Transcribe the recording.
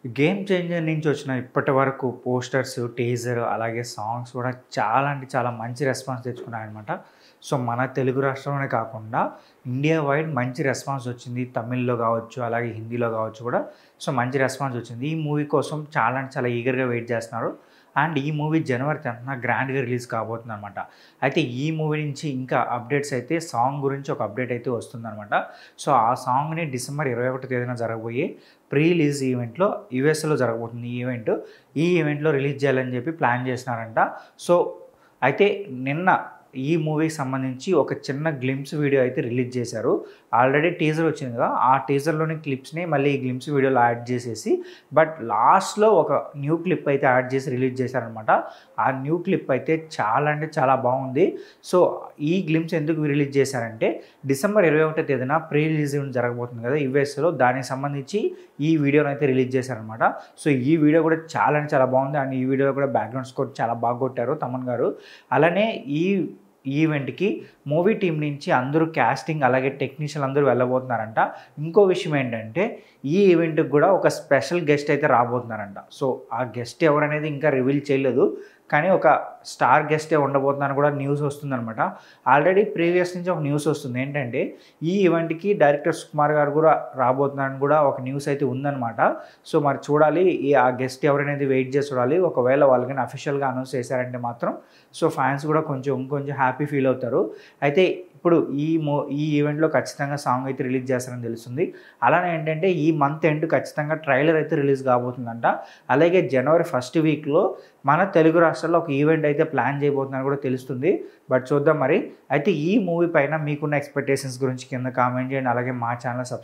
Game changer నుంచి వచ్చిన ఇప్పటివరకు పోస్టర్స్, టీజర్ అలాగే సాంగ్స్ కూడా చాలా అంటే చాలా మంచి రెస్పాన్స్ తెచ్చుకున్నాయన్నమాట. సో, మన తెలుగు రాష్ట్రంలోనే కాకుండా ఇండియా వైడ్ మంచి రెస్పాన్స్ వచ్చింది. తమిళ్‌లో కావచ్చు, అలాగే హిందీలో కావచ్చు కూడా సో, మంచి రెస్పాన్స్ వచ్చింది. ఈ మూవీ కోసం చాలా అంటే చాలా ఈగర్‌గా వెయిట్ చేస్తున్నారు. అండ్ ఈ మూవీ జనవరి 10న గ్రాండ్‌గా రిలీజ్ కాబోతుందనమాట. అయితే ఈ మూవీ నుంచి ఇంకా అప్డేట్స్ అయితే సాంగ్ గురించి ఒక అప్డేట్ అయితే వస్తుందనమాట. సో, ఆ సాంగ్‌ని డిసెంబర్ 21 తేదీన జరగబోయే ప్రీ రిలీజ్ ఈవెంట్‌లో యూఎస్‌లో జరగబోతుంది ఈ ఈవెంట్. ఈ ఈవెంట్‌లో రిలీజ్ చేయాలని చెప్పి ప్లాన్ చేసినారంట. సో, అయితే నిన్న ఈ మూవీకి సంబంధించి ఒక చిన్న గ్లింప్స్ వీడియో అయితే రిలీజ్ చేశారు. ఆల్రెడీ టీజర్ వచ్చింది కదా! ఆ టీజర్‌లోని క్లిప్స్‌ని మళ్ళీ ఈ గ్లింప్స్ వీడియోలో యాడ్ చేసేసి బట్ లాస్ట్‌లో ఒక న్యూ క్లిప్ అయితే యాడ్ చేసి రిలీజ్ చేశారనమాట. ఆ న్యూ క్లిప్ అయితే చాలా అంటే చాలా బాగుంది. సో, ఈ గ్లింప్స్ ఎందుకు రిలీజ్ చేశారంటే డిసెంబర్ 21 తేదీన ప్రీ రిలీజ్ ఈవెంట్ జరగబోతుంది కదా! యూఎస్‌లో దానికి సంబంధించి ఈ వీడియోనైతే రిలీజ్ చేశారనమాట. సో, ఈ వీడియో కూడా చాలా అంటే చాలా బాగుంది. అండ్ ఈ వీడియోలో కూడా బ్యాక్‌గ్రౌండ్ స్కోర్ చాలా బాగా కొట్టారు తమన్ గారు. అలానే ఈ ఈవెంట్‌కి మూవీ టీమ్ నుంచి అందరూ కాస్టింగ్ అలాగే టెక్నీషియన్‌లు అందరూ వెళ్ళబోతున్నారంట. ఇంకో విషయం ఏంటంటే ఈ ఈవెంట్‌కి కూడా ఒక స్పెషల్ గెస్ట్ అయితే రాబోతున్నారంట. సో, ఆ గెస్ట్ ఎవరనేది ఇంకా రివీల్ చేయలేదు. కానీ ఒక స్టార్ గెస్టే ఉండబోతున్నారని కూడా న్యూస్ వస్తుందనమాట. ఆల్రెడీ ప్రీవియస్ నుంచి ఒక న్యూస్ వస్తుంది. ఏంటంటే ఈ ఈవెంట్‌కి డైరెక్టర్ సుకుమార్ గారు కూడా రాబోతున్నారని కూడా ఒక న్యూస్ అయితే ఉందనమాట. సో, మరి చూడాలి ఆ గెస్ట్ ఎవరనేది వెయిట్ చేసి చూడాలి. ఒకవేళ వాళ్ళు గాని అఫీషియల్‌గా అనౌన్స్ చేశారంటే మాత్రం సో, ఫ్యాన్స్ కూడా ఇంకొంచెం హ్యాపీ ఫీల్ అవుతారు. అయితే ఇప్పుడు ఈ ఈవెంట్‌లో ఖచ్చితంగా సాంగ్ అయితే రిలీజ్ చేస్తారని తెలుస్తుంది. అలానే ఏంటంటే ఈ మంత్ ఎండ్ ఖచ్చితంగా ట్రైలర్ అయితే రిలీజ్ కాబోతుందంట. అలాగే జనవరి ఫస్ట్ వీక్‌లో మన తెలుగు రాష్ట్రాల్లో ఒక ఈవెంట్ అయితే ప్లాన్ చేయబోతున్నారని కూడా తెలుస్తుంది. బట్ చూద్దాం మరి. అయితే ఈ మూవీ పైన మీకున్న ఎక్స్‌పెక్టేషన్స్ గురించి కింద కామెంట్ చేయండి. అలాగే మా ఛానెల్ సబ్స్క్రైబ్